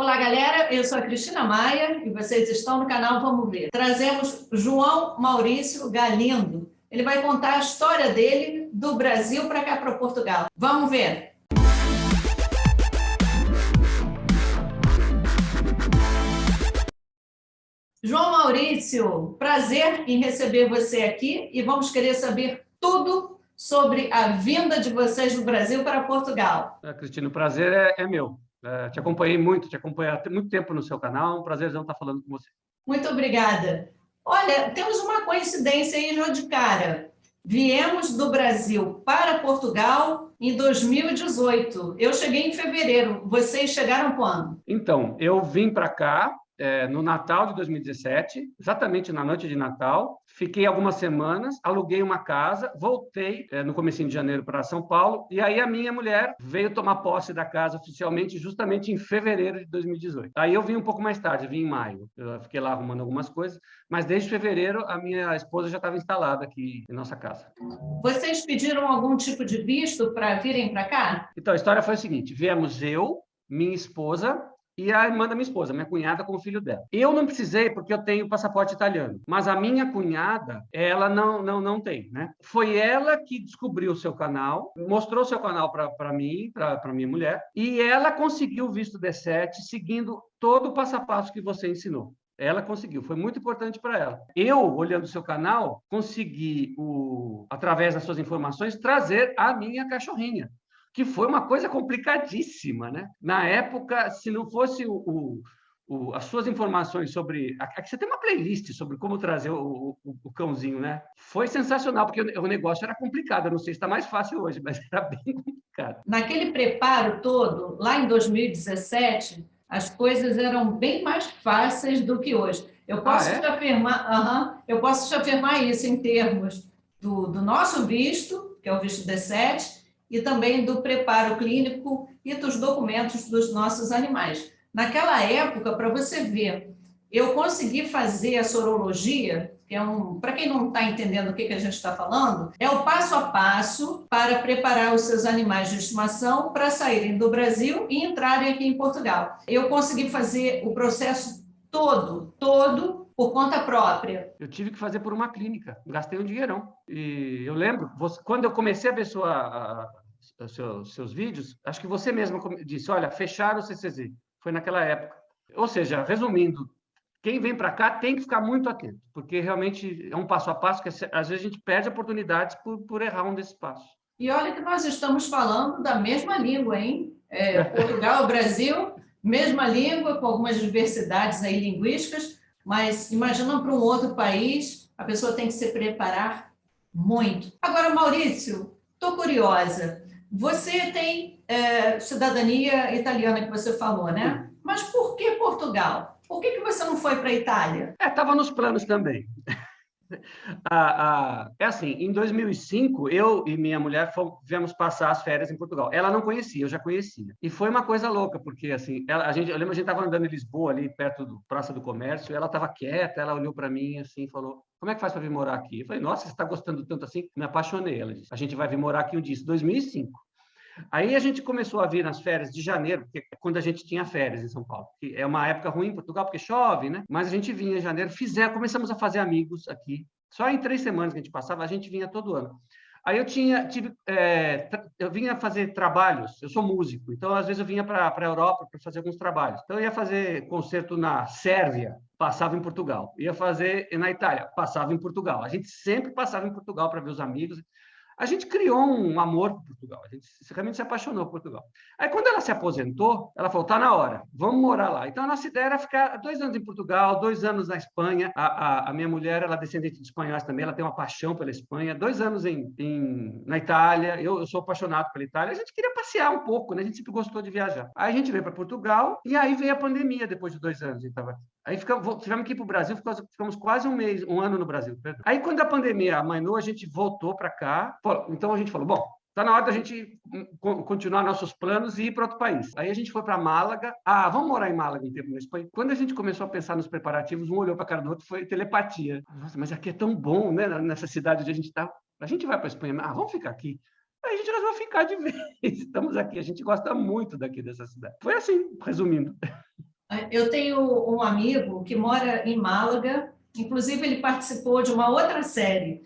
Olá, galera. Eu sou a Cristina Maia e vocês estão no canal Vamos Ver. Trazemos João Maurício Galindo. Ele vai contar a história dele do Brasil para cá, para Portugal. Vamos ver. João Maurício, prazer em receber você aqui e vamos querer saber tudo sobre a vinda de vocês do Brasil para Portugal. Cristina, o prazer é meu. Te acompanhei muito, te acompanhei há muito tempo no seu canal. É um prazerzão estar falando com você. Muito obrigada. Olha, temos uma coincidência aí já de cara. Viemos do Brasil para Portugal em 2018. Eu cheguei em fevereiro. Vocês chegaram quando? Então, eu vim para cá no Natal de 2017, exatamente na noite de Natal. Fiquei algumas semanas, aluguei uma casa, voltei no comecinho de janeiro para São Paulo, e aí a minha mulher veio tomar posse da casa oficialmente justamente em fevereiro de 2018. Aí eu vim um pouco mais tarde, vim em maio. Eu fiquei lá arrumando algumas coisas, mas desde fevereiro a minha esposa já estava instalada aqui em nossa casa. Vocês pediram algum tipo de visto para virem para cá? Então, a história foi a seguinte: viemos eu, minha esposa e a irmã da minha esposa, minha cunhada, com o filho dela. Eu não precisei porque eu tenho passaporte italiano, mas a minha cunhada, ela não tem, né? Foi ela que descobriu o seu canal, mostrou o seu canal para mim, para minha mulher, e ela conseguiu o visto D7 seguindo todo o passo a passo que você ensinou. Ela conseguiu, foi muito importante para ela. Eu, olhando o seu canal, consegui, através das suas informações, trazer a minha cachorrinha, que foi uma coisa complicadíssima, né? Na época, se não fosse as suas informações sobre... Aqui você tem uma playlist sobre como trazer o cãozinho, né? Foi sensacional, porque o negócio era complicado. Eu não sei se está mais fácil hoje, mas era bem complicado. Naquele preparo todo, lá em 2017, as coisas eram bem mais fáceis do que hoje. Eu posso te afirmar, eu posso te afirmar isso em termos do nosso visto, que é o visto D7, e também do preparo clínico e dos documentos dos nossos animais. Naquela época, para você ver, eu consegui fazer a sorologia, que é para quem não está entendendo o que a gente está falando, é o passo a passo para preparar os seus animais de estimação para saírem do Brasil e entrarem aqui em Portugal. Eu consegui fazer o processo todo por conta própria. Eu tive que fazer por uma clínica, gastei um dinheirão. E eu lembro, quando eu comecei a ver seus vídeos, acho que você mesmo disse, olha, fecharam o CCZ. Foi naquela época. Ou seja, resumindo, quem vem para cá tem que ficar muito atento, porque realmente é um passo a passo que às vezes a gente perde oportunidades por errar um desses passos. E olha que nós estamos falando da mesma língua, hein? Portugal, Brasil, mesma língua, com algumas diversidades aí linguísticas, mas imagina para um outro país, a pessoa tem que se preparar muito. Agora, Maurício, estou curiosa. Você tem cidadania italiana, que você falou, né? Mas por que Portugal? Por que você não foi para a Itália? Estava nos planos também. É assim, em 2005, eu e minha mulher viemos passar as férias em Portugal. Ela não conhecia, eu já conhecia. E foi uma coisa louca, porque assim, eu lembro que a gente estava andando em Lisboa, ali perto do Praça do Comércio, e ela estava quieta, ela olhou para mim assim e falou, como é que faz para vir morar aqui? Eu falei, nossa, você está gostando tanto assim? Me apaixonei, ela disse. A gente vai vir morar aqui um dia, 2005. Aí a gente começou a vir nas férias de janeiro, porque é quando a gente tinha férias em São Paulo. Que é uma época ruim em Portugal, porque chove, né? Mas a gente vinha em janeiro, começamos a fazer amigos aqui. Só em 3 semanas que a gente passava, a gente vinha todo ano. Aí eu vinha fazer trabalhos, eu sou músico, então às vezes eu vinha para a Europa para fazer alguns trabalhos. Então eu ia fazer concerto na Sérvia, passava em Portugal. Ia fazer na Itália, passava em Portugal. A gente sempre passava em Portugal para ver os amigos. A gente criou um amor por Portugal, a gente realmente se apaixonou por Portugal. Aí, quando ela se aposentou, ela falou, está na hora, vamos morar lá. Então, a nossa ideia era ficar 2 anos em Portugal, 2 anos na Espanha. A minha mulher, ela é descendente de espanhóis também, ela tem uma paixão pela Espanha. 2 anos na Itália, eu sou apaixonado pela Itália. A gente queria passear um pouco, né? A gente sempre gostou de viajar. Aí a gente veio para Portugal e aí veio a pandemia depois de 2 anos. Aí tivemos que ir para o Brasil, ficamos quase um ano no Brasil. Perdão. Aí, quando a pandemia amainou, a gente voltou para cá. Então, a gente falou, bom, está na hora da gente continuar nossos planos e ir para outro país. Aí a gente foi para Málaga. Vamos morar em Málaga um tempo na Espanha. Quando a gente começou a pensar nos preparativos, um olhou para a cara do outro, foi telepatia. Nossa, mas aqui é tão bom, né? Nessa cidade onde a gente está. A gente vai para a Espanha, vamos ficar aqui. Aí a gente resolveu ficar de vez. Estamos aqui, a gente gosta muito daqui dessa cidade. Foi assim, resumindo. Eu tenho um amigo que mora em Málaga, inclusive ele participou de uma outra série,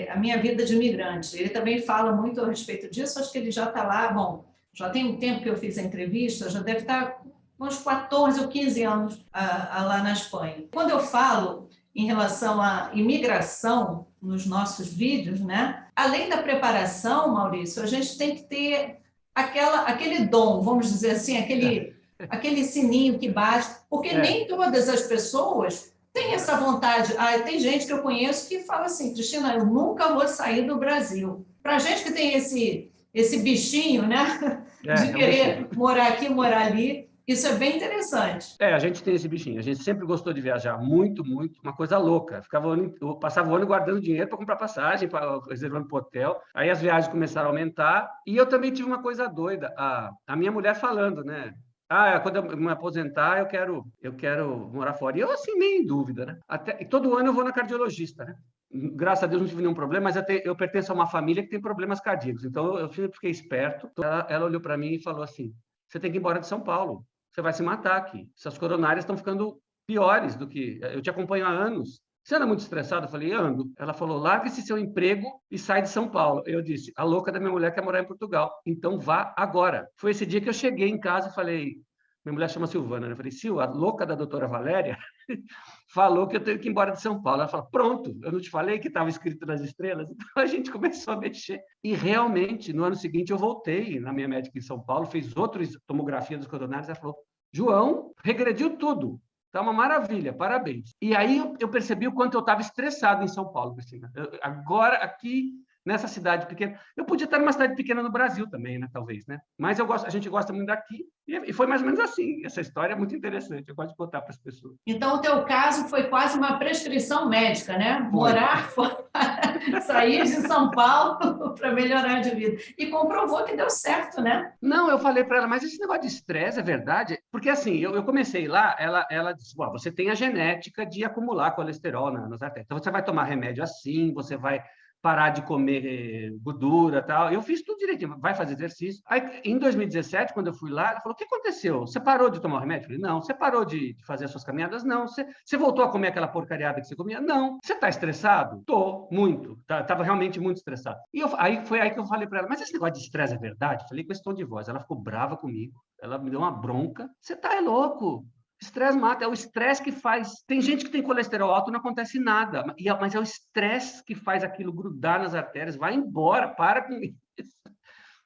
A Minha Vida de Imigrante. Ele também fala muito a respeito disso, acho que ele já está lá, bom, já tem um tempo que eu fiz a entrevista, já deve estar uns 14 ou 15 anos lá na Espanha. Quando eu falo em relação à imigração nos nossos vídeos, né? Além da preparação, Maurício, a gente tem que ter aquele dom, vamos dizer assim, aquele sininho que bate, porque nem todas as pessoas têm essa vontade. Tem gente que eu conheço que fala assim, Cristina, eu nunca vou sair do Brasil. Para a gente que tem esse bichinho, né? De querer morar aqui, morar ali, isso é bem interessante. A gente tem esse bichinho. A gente sempre gostou de viajar muito, muito. Uma coisa louca. Eu passava o ano guardando dinheiro para comprar passagem, reservando para o hotel. Aí as viagens começaram a aumentar. E eu também tive uma coisa doida. A minha mulher falando, né? Quando eu me aposentar, eu quero morar fora. E eu, assim, meio em dúvida, né? E todo ano eu vou na cardiologista, né? Graças a Deus não tive nenhum problema, mas eu pertenço a uma família que tem problemas cardíacos. Então, eu sempre fiquei esperto. Ela olhou para mim e falou assim, você tem que ir embora de São Paulo. Você vai se matar aqui. Essas coronárias estão ficando piores do que... Eu te acompanho há anos. Você anda muito estressado? Eu falei, ando. Ela falou, larga esse seu emprego e sai de São Paulo. Eu disse, a louca da minha mulher quer morar em Portugal. Então vá agora. Foi esse dia que eu cheguei em casa e falei... Minha mulher chama Silvana, né? Eu falei, Sil, a louca da doutora Valéria falou que eu tenho que ir embora de São Paulo. Ela falou, pronto, eu não te falei que estava escrito nas estrelas? Então a gente começou a mexer. E realmente, no ano seguinte, eu voltei na minha médica em São Paulo, fiz outra tomografia dos coronários, ela falou, João, regrediu tudo. Está uma maravilha, parabéns. E aí eu percebi o quanto eu estava estressado em São Paulo, Cristina. Agora, aqui, nessa cidade pequena, eu podia estar numa cidade pequena no Brasil também, né? Talvez, né? Mas a gente gosta muito daqui, e foi mais ou menos assim. Essa história é muito interessante, eu gosto de contar para as pessoas. Então, o teu caso foi quase uma prescrição médica, né? Morar fora, sair de São Paulo para melhorar de vida. E comprovou que deu certo, né? Não, eu falei para ela, mas esse negócio de estresse é verdade? Porque assim, eu comecei lá, ela disse, você tem a genética de acumular colesterol nas artérias. Então, você vai tomar remédio assim, você vai parar de comer gordura e tal. Eu fiz tudo direitinho, vai fazer exercício. Aí, em 2017, quando eu fui lá, ela falou, o que aconteceu? Você parou de tomar o remédio? Eu falei, não. Você parou de fazer as suas caminhadas? Não. Você voltou a comer aquela porcariada que você comia? Não. Você está estressado? Tô, muito. Estava realmente muito estressado. E foi aí que eu falei para ela, mas esse negócio de estresse é verdade? Eu falei com esse tom de voz. Ela ficou brava comigo. Ela me deu uma bronca. Você tá louco? Estresse mata, é o estresse que faz. Tem gente que tem colesterol alto e não acontece nada, mas é o estresse que faz aquilo grudar nas artérias. Vai embora, para com isso.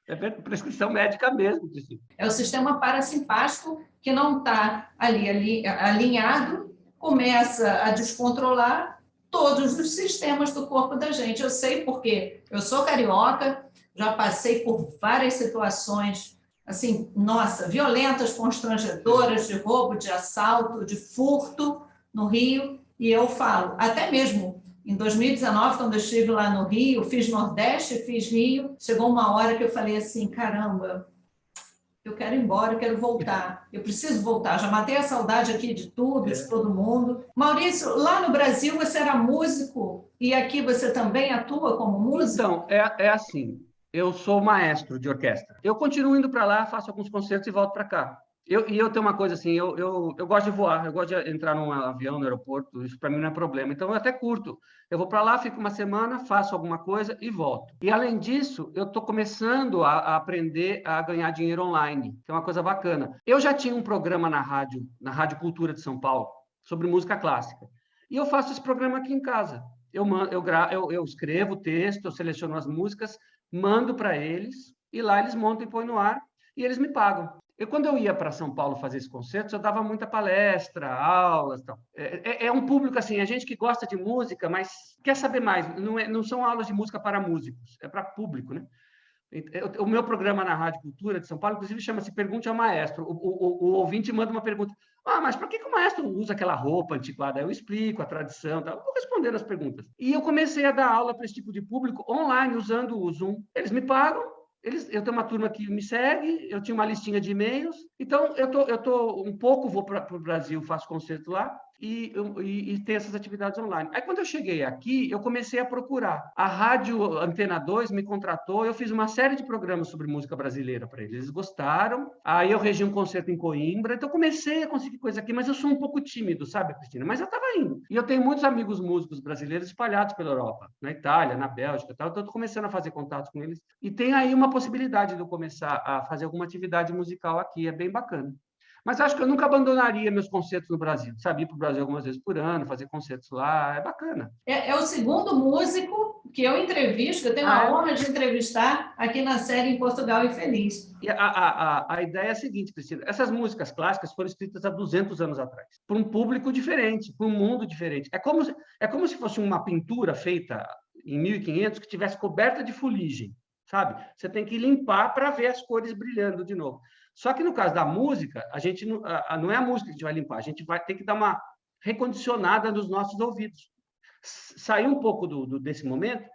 É prescrição médica mesmo. É o sistema parasimpático que não está ali alinhado, começa a descontrolar todos os sistemas do corpo da gente. Eu sei porque eu sou carioca, já passei por várias situações assim, nossa, violentas, constrangedoras, de roubo, de assalto, de furto no Rio. E eu falo, até mesmo em 2019, quando eu estive lá no Rio, fiz Nordeste, fiz Rio, chegou uma hora que eu falei assim, caramba, eu quero ir embora, eu quero voltar, eu preciso voltar, já matei a saudade aqui de tudo, de todo mundo. Maurício, lá no Brasil você era músico e aqui você também atua como músico? Então, é assim, eu sou maestro de orquestra. Eu continuo indo para lá, faço alguns concertos e volto para cá. Eu tenho uma coisa assim, eu gosto de voar, eu gosto de entrar num avião no aeroporto, isso para mim não é problema. Então, eu até curto. Eu vou para lá, fico uma semana, faço alguma coisa e volto. E, além disso, eu estou começando a aprender a ganhar dinheiro online, que é uma coisa bacana. Eu já tinha um programa na Rádio Cultura de São Paulo, sobre música clássica. E eu faço esse programa aqui em casa. Eu escrevo o texto, eu seleciono as músicas, mando para eles, e lá eles montam e põem no ar, e eles me pagam. Quando eu ia para São Paulo fazer esses concertos, eu dava muita palestra, aulas, tal. É um público assim, a gente que gosta de música, mas quer saber mais. Não são aulas de música para músicos, é para público, né? O meu programa na Rádio Cultura de São Paulo, inclusive, chama-se Pergunte ao Maestro. O ouvinte manda uma pergunta. Mas por que o maestro usa aquela roupa antiquada? Eu explico a tradição, tal. Eu vou respondendo as perguntas. E eu comecei a dar aula para esse tipo de público online, usando o Zoom. Eles me pagam, eu tenho uma turma que me segue, eu tinha uma listinha de e-mails, então eu tô um pouco, vou para o Brasil, faço concerto lá, e tem essas atividades online. Aí, quando eu cheguei aqui, eu comecei a procurar. A Rádio Antena 2 me contratou, eu fiz uma série de programas sobre música brasileira para eles. Eles gostaram. Aí eu regi um concerto em Coimbra. Então, eu comecei a conseguir coisa aqui, mas eu sou um pouco tímido, sabe, Cristina? Mas eu estava indo. E eu tenho muitos amigos músicos brasileiros espalhados pela Europa, na Itália, na Bélgica e tal. Então, eu estou começando a fazer contatos com eles. E tem aí uma possibilidade de eu começar a fazer alguma atividade musical aqui. É bem bacana. Mas acho que eu nunca abandonaria meus concertos no Brasil. Sabe, ir para o Brasil algumas vezes por ano, fazer concertos lá, é bacana. É o segundo músico que eu entrevisto, que eu tenho a honra de entrevistar aqui na série Em Portugal e Feliz. E a ideia é a seguinte, Cristina, essas músicas clássicas foram escritas há 200 anos atrás, para um público diferente, para um mundo diferente. É como se fosse uma pintura feita em 1500 que tivesse coberta de fuligem, sabe? Você tem que limpar para ver as cores brilhando de novo. Só que no caso da música, a gente não é a música que a gente vai limpar, a gente vai ter que dar uma recondicionada nos nossos ouvidos. Sair um pouco desse momento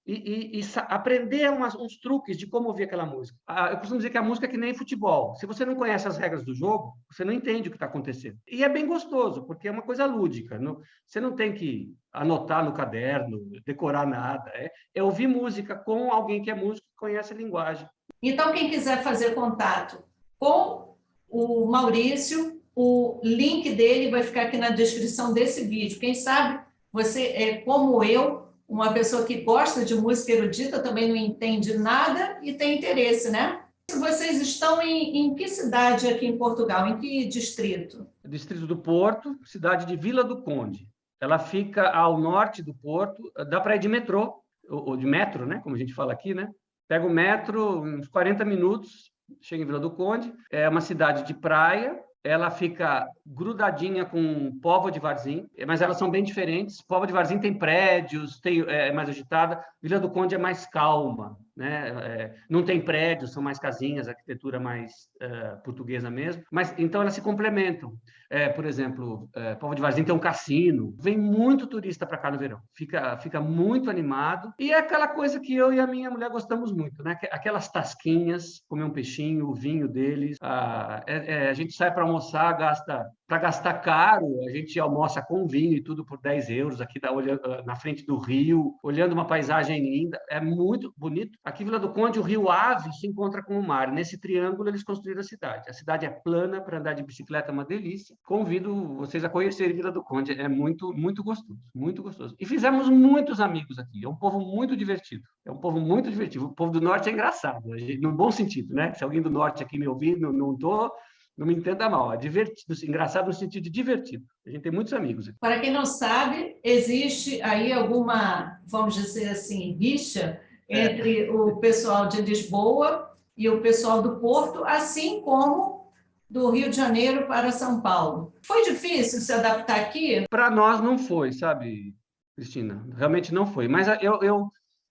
e aprender uns truques de como ouvir aquela música. Eu costumo dizer que a música é que nem futebol. Se você não conhece as regras do jogo, você não entende o que está acontecendo. E é bem gostoso, porque é uma coisa lúdica. Você não tem que anotar no caderno, decorar nada. É ouvir música com alguém que é músico e conhece a linguagem. Então, quem quiser fazer contato com o Maurício, o link dele vai ficar aqui na descrição desse vídeo. Quem sabe você é como eu, uma pessoa que gosta de música erudita, também não entende nada e tem interesse, né? Vocês estão em que cidade aqui em Portugal? Em que distrito? Distrito do Porto, cidade de Vila do Conde. Ela fica ao norte do Porto, dá para ir de metrô, ou de metro, né? Como a gente fala aqui, né? Pega o metro, uns 40 minutos, chega em Vila do Conde. É uma cidade de praia, ela fica grudadinha com Póvoa de Varzim, mas elas são bem diferentes. Póvoa de Varzim tem prédios, é mais agitada. Vila do Conde é mais calma, né? Não tem prédios, são mais casinhas, arquitetura mais portuguesa mesmo. Mas então elas se complementam. Por exemplo, Póvoa de Varzim tem um cassino. Vem muito turista para cá no verão. Fica muito animado. E é aquela coisa que eu e a minha mulher gostamos muito, né? Aquelas tasquinhas, comer um peixinho, o vinho deles. A gente sai para almoçar, para gastar caro, a gente almoça com vinho e tudo por 10 euros aqui na frente do rio, olhando uma paisagem linda. É muito bonito. Aqui em Vila do Conde, o rio Ave se encontra com o mar. Nesse triângulo, eles construíram a cidade. A cidade é plana, para andar de bicicleta é uma delícia. Convido vocês a conhecerem Vila do Conde. É muito, muito gostoso. Muito gostoso. E fizemos muitos amigos aqui. É um povo muito divertido. É um povo muito divertido. O povo do Norte é engraçado, no bom sentido, né? Se alguém do Norte aqui me ouvir, não me entenda mal, é divertido, engraçado no sentido de divertido. A gente tem muitos amigos aqui. Para quem não sabe, existe aí alguma, vamos dizer assim, rixa entre o pessoal de Lisboa e o pessoal do Porto, assim como do Rio de Janeiro para São Paulo. Foi difícil se adaptar aqui? Para nós não foi, sabe, Cristina? Realmente não foi. Mas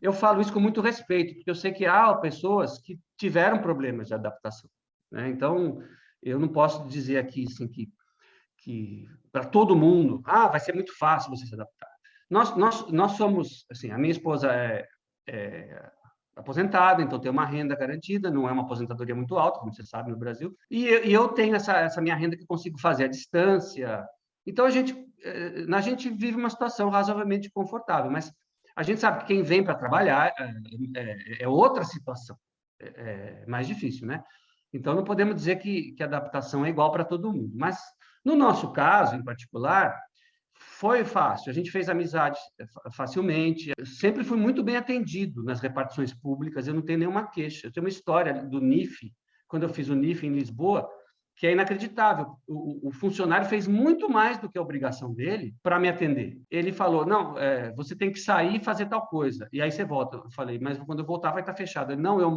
eu falo isso com muito respeito, porque eu sei que há pessoas que tiveram problemas de adaptação, né? Então, eu não posso dizer aqui assim, que para todo mundo, vai ser muito fácil você se adaptar. Nós somos, assim, a minha esposa é aposentada, então tem uma renda garantida, não é uma aposentadoria muito alta, como você sabe, no Brasil, e eu tenho essa minha renda que consigo fazer à distância. Então, a gente vive uma situação razoavelmente confortável, mas a gente sabe que quem vem para trabalhar é outra situação, mais difícil, né? Então, não podemos dizer que a adaptação é igual para todo mundo. Mas, no nosso caso, em particular, foi fácil. A gente fez amizade facilmente. Eu sempre fui muito bem atendido nas repartições públicas. Eu não tenho nenhuma queixa. Eu tenho uma história do NIF, quando eu fiz o NIF em Lisboa, que é inacreditável. O funcionário fez muito mais do que a obrigação dele para me atender. Ele falou, não, você tem que sair e fazer tal coisa. E aí você volta. Eu falei, mas quando eu voltar vai estar fechado. Ele, não, eu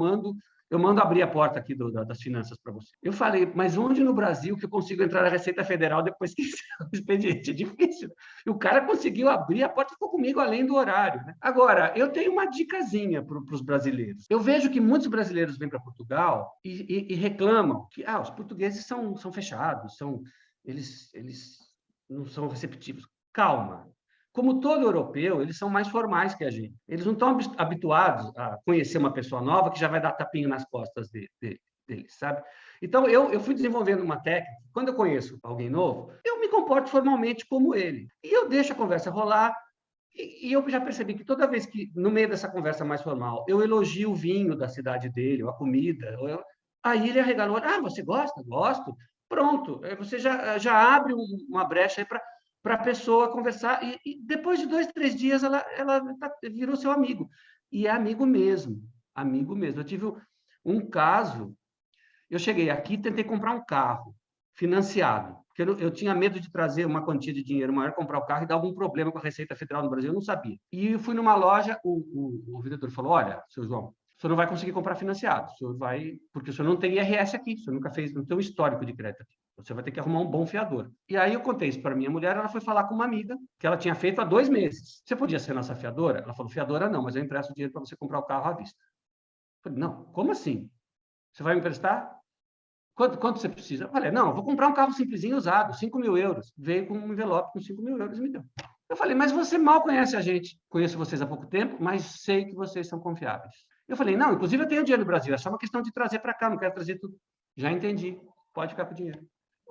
mando abrir a porta aqui das finanças para você. Eu falei, mas onde no Brasil que eu consigo entrar na Receita Federal depois que o expediente? É difícil. E o cara conseguiu abrir a porta e ficou comigo além do horário, né? Agora, eu tenho uma dicasinha para os brasileiros. Eu vejo que muitos brasileiros vêm para Portugal e reclamam que os portugueses são fechados, eles não são receptivos. Calma. Como todo europeu, eles são mais formais que a gente. Eles não estão habituados a conhecer uma pessoa nova que já vai dar tapinho nas costas deles, sabe? Então, eu fui desenvolvendo uma técnica. Quando eu conheço alguém novo, eu me comporto formalmente como ele. E eu deixo a conversa rolar. E eu já percebi que toda vez que, no meio dessa conversa mais formal, eu elogio o vinho da cidade dele, ou a comida, aí ele arregala o olho. Ah, você gosta? Gosto. Pronto. Você já abre uma brecha aí para a pessoa conversar. E depois de 2, 3 dias, ela virou seu amigo. E é amigo mesmo. Amigo mesmo. Eu tive um caso. Eu cheguei aqui e tentei comprar um carro financiado, porque eu tinha medo de trazer uma quantia de dinheiro maior, comprar o carro e dar algum problema com a Receita Federal no Brasil, eu não sabia. E eu fui numa loja, o vendedor falou, olha, seu João, o senhor não vai conseguir comprar financiado, o senhor vai, porque o senhor não tem IRS aqui, o senhor nunca fez, não tem um histórico de crédito aqui. Você vai ter que arrumar um bom fiador. E aí eu contei isso para minha mulher, ela foi falar com uma amiga que ela tinha feito há 2 meses. Você podia ser nossa fiadora? Ela falou, fiadora não, mas eu empresto dinheiro para você comprar o carro à vista. Eu falei, não, como assim? Você vai me emprestar? Quanto você precisa? Eu falei, não, eu vou comprar um carro simplesinho usado, 5.000 euros. Veio com um envelope com 5.000 euros e me deu. Eu falei, mas você mal conhece a gente. Conheço vocês há pouco tempo, mas sei que vocês são confiáveis. Eu falei, não, inclusive eu tenho dinheiro no Brasil, é só uma questão de trazer para cá, não quero trazer tudo. Já entendi, pode ficar com o dinheiro.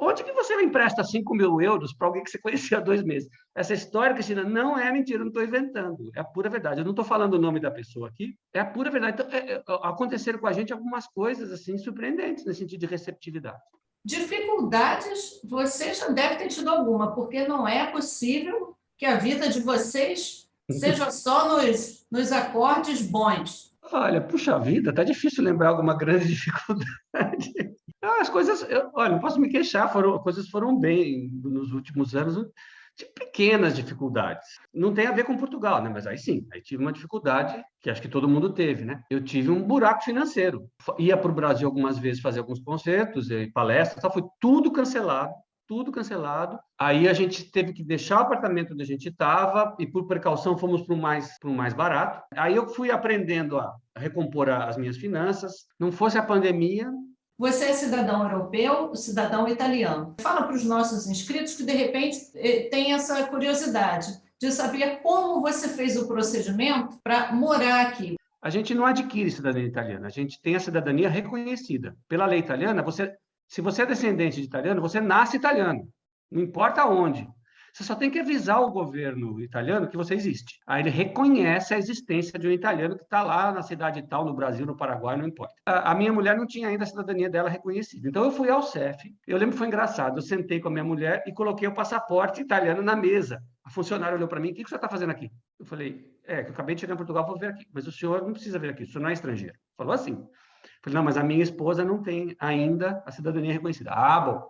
Onde que você empresta 5.000 euros para alguém que você conhecia há 2 meses? Essa história, Cristina, não é mentira, eu não estou inventando. É a pura verdade. Eu não estou falando o nome da pessoa aqui, é a pura verdade. Então, aconteceram com a gente algumas coisas assim surpreendentes nesse sentido de receptividade. Dificuldades você já deve ter tido alguma, porque não é possível que a vida de vocês seja só nos acordes bons. Olha, puxa vida, tá difícil lembrar alguma grande dificuldade. As coisas, olha, não posso me queixar, as coisas foram bem nos últimos anos, de pequenas dificuldades. Não tem a ver com Portugal, né? Mas aí sim, aí tive uma dificuldade que acho que todo mundo teve, né? Eu tive um buraco financeiro. Ia para o Brasil algumas vezes fazer alguns concertos, palestras, foi tudo cancelado. Tudo cancelado. Aí a gente teve que deixar o apartamento onde a gente estava e, por precaução, fomos para o mais barato. Aí eu fui aprendendo a recompor as minhas finanças. Não fosse a pandemia. Você é cidadão europeu, cidadão italiano. Fala para os nossos inscritos que, de repente, tem essa curiosidade de saber como você fez o procedimento para morar aqui. A gente não adquire cidadania italiana, a gente tem a cidadania reconhecida. Pela lei italiana, se você é descendente de italiano, você nasce italiano, não importa onde. Você só tem que avisar o governo italiano que você existe. Aí ele reconhece a existência de um italiano que está lá na cidade tal, no Brasil, no Paraguai, não importa. A minha mulher não tinha ainda a cidadania dela reconhecida. Então eu fui ao CEF, eu lembro que foi engraçado, eu sentei com a minha mulher e coloquei o passaporte italiano na mesa. A funcionária olhou para mim, o que você está fazendo aqui? Eu falei, que eu acabei de chegar em Portugal, vou vir aqui. Mas o senhor não precisa vir aqui, o senhor não é estrangeiro. Falou assim. Falei, não, mas a minha esposa não tem ainda a cidadania reconhecida. Ah, bom.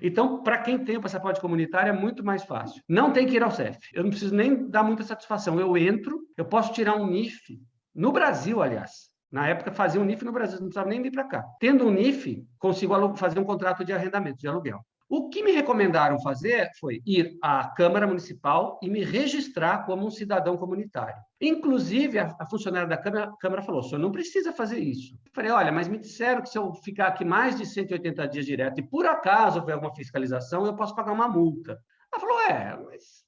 Então, para quem tem o passaporte comunitário, é muito mais fácil. Não tem que ir ao CEF. Eu não preciso nem dar muita satisfação. Eu entro, eu posso tirar um NIF no Brasil, aliás. Na época, fazia um NIF no Brasil, não precisava nem vir para cá. Tendo um NIF, consigo fazer um contrato de arrendamento, de aluguel. O que me recomendaram fazer foi ir à Câmara Municipal e me registrar como um cidadão comunitário. Inclusive, a funcionária da Câmara falou, o senhor não precisa fazer isso. Eu falei, olha, mas me disseram que se eu ficar aqui mais de 180 dias direto e por acaso houver uma fiscalização, eu posso pagar uma multa. Ela falou, mas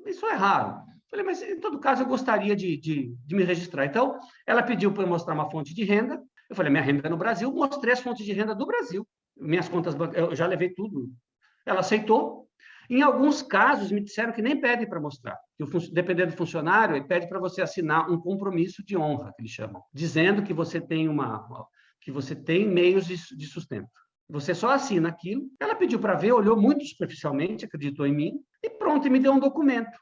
isso é raro. Eu falei, mas em todo caso eu gostaria de me registrar. Então, ela pediu para eu mostrar uma fonte de renda. Eu falei, minha renda é no Brasil, mostrei as fontes de renda do Brasil. Minhas contas bancárias, eu já levei tudo. Ela aceitou. Em alguns casos, me disseram que nem pedem para mostrar. Dependendo do funcionário, ele pede para você assinar um compromisso de honra, que eles chamam, dizendo que você tem meios de sustento. Você só assina aquilo. Ela pediu para ver, olhou muito superficialmente, acreditou em mim, e pronto, e me deu um documento.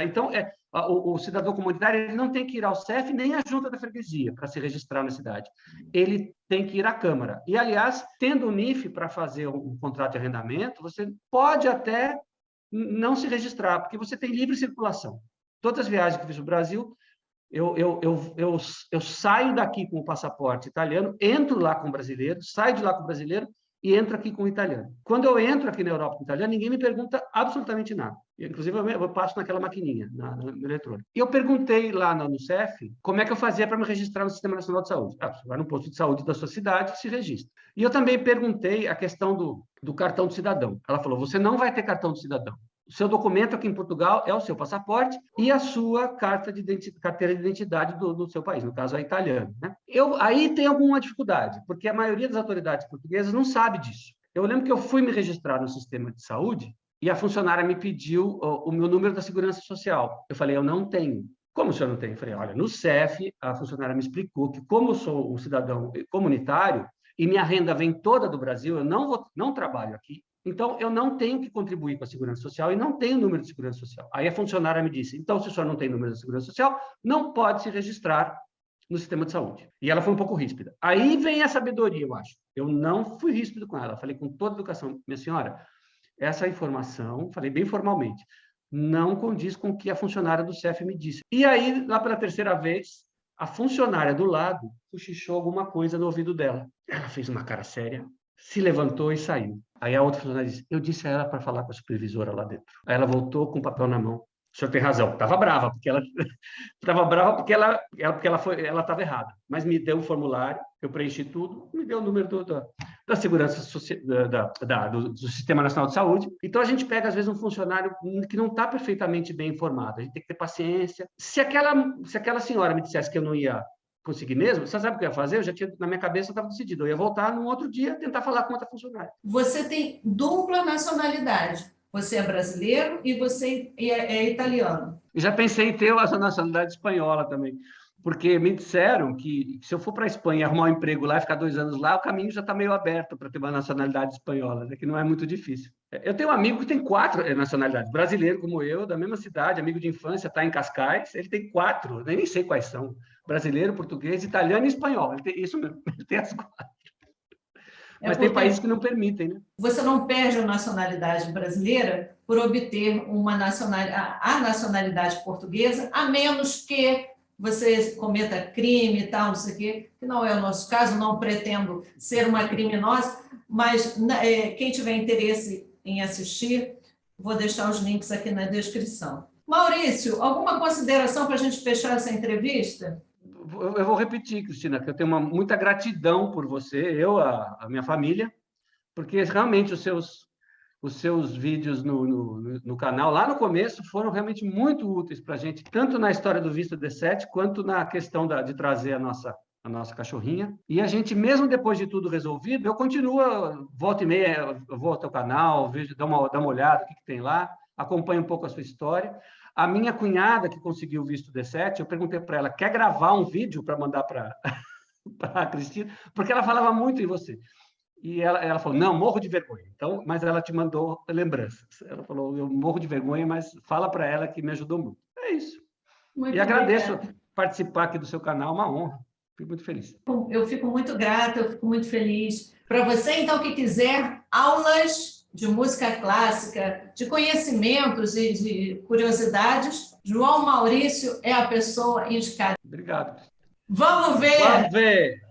Então, o cidadão comunitário ele não tem que ir ao CEF nem à junta da freguesia para se registrar na cidade. Ele tem que ir à Câmara. E, aliás, tendo o NIF para fazer um contrato de arrendamento, você pode até não se registrar, porque você tem livre circulação. Todas as viagens que eu fiz no Brasil, eu saio daqui com o passaporte italiano, entro lá com o brasileiro, saio de lá com o brasileiro e entro aqui com o italiano. Quando eu entro aqui na Europa com o italiano, ninguém me pergunta absolutamente nada. Inclusive, eu passo naquela maquininha, no eletrônico. E eu perguntei lá no CEF como é que eu fazia para me registrar no Sistema Nacional de Saúde. Você vai no posto de saúde da sua cidade e se registra. E eu também perguntei a questão do cartão de cidadão. Ela falou, você não vai ter cartão de cidadão. O seu documento aqui em Portugal é o seu passaporte e a sua carteira de identidade do seu país, no caso, a italiana. Né? Aí tem alguma dificuldade, porque a maioria das autoridades portuguesas não sabe disso. Eu lembro que eu fui me registrar no sistema de saúde e a funcionária me pediu o meu número da Segurança Social. Eu falei, eu não tenho. Como o senhor não tem? Eu falei, olha, no CEF, a funcionária me explicou que, como eu sou um cidadão comunitário e minha renda vem toda do Brasil, eu não trabalho aqui, então eu não tenho que contribuir com a Segurança Social e não tenho número de Segurança Social. Aí a funcionária me disse, então, se o senhor não tem número de Segurança Social, não pode se registrar no sistema de saúde. E ela foi um pouco ríspida. Aí vem a sabedoria, eu acho. Eu não fui ríspido com ela, falei com toda a educação, minha senhora, essa informação, falei bem formalmente, não condiz com o que a funcionária do CEF me disse. E aí, lá pela terceira vez, a funcionária do lado cochichou alguma coisa no ouvido dela. Ela fez uma cara séria, se levantou e saiu. Aí a outra funcionária disse, eu disse a ela para falar com a supervisora lá dentro. Aí ela voltou com o papel na mão. O senhor tem razão, estava brava, porque ela estava errada. Mas me deu o formulário, eu preenchi tudo, me deu o número da segurança do Sistema Nacional de Saúde. Então, a gente pega, às vezes, um funcionário que não está perfeitamente bem informado. A gente tem que ter paciência. Se aquela senhora me dissesse que eu não ia conseguir mesmo, você sabe o que eu ia fazer? Eu já tinha, na minha cabeça, eu estava decidido. Eu ia voltar num outro dia, tentar falar com outra funcionária. Você tem dupla nacionalidade. Você é brasileiro e você é italiano. Já pensei em ter a nacionalidade espanhola também, porque me disseram que se eu for para a Espanha arrumar um emprego lá e ficar 2 anos lá, o caminho já está meio aberto para ter uma nacionalidade espanhola, né? Que não é muito difícil. Eu tenho um amigo que tem 4 nacionalidades, brasileiro como eu, da mesma cidade, amigo de infância, está em Cascais, ele tem 4, eu nem sei quais são, brasileiro, português, italiano e espanhol, ele tem, isso mesmo, ele tem as 4. Mas tem países que não permitem, né? Você não perde a nacionalidade brasileira por obter a nacionalidade portuguesa, a menos que você cometa crime e tal, não sei o quê, que não é o nosso caso, não pretendo ser uma criminosa, mas quem tiver interesse em assistir, vou deixar os links aqui na descrição. Maurício, alguma consideração para a gente fechar essa entrevista? Eu vou repetir, Cristina, que eu tenho muita gratidão por você, a minha família, porque realmente os seus vídeos no canal, lá no começo, foram realmente muito úteis para a gente, tanto na história do Vista D7, quanto na questão de trazer a nossa cachorrinha. E a gente, mesmo depois de tudo resolvido, eu continuo, volta e meia, eu vou ao teu canal, vejo, dá uma olhada, o que tem lá, acompanho um pouco a sua história. A minha cunhada, que conseguiu o visto D7, eu perguntei para ela, quer gravar um vídeo para mandar para a Cristina? Porque ela falava muito em você. E ela falou, não, morro de vergonha. Então, mas ela te mandou lembranças. Ela falou, eu morro de vergonha, mas fala para ela que me ajudou muito. É isso. Muito e agradeço participar aqui do seu canal, uma honra. Fico muito feliz. Eu fico muito grata, eu fico muito feliz. Para você, então, que quiser aulas de música clássica, de conhecimentos e de curiosidades, João Maurício é a pessoa indicada. Obrigado. Vamos ver! Vamos ver!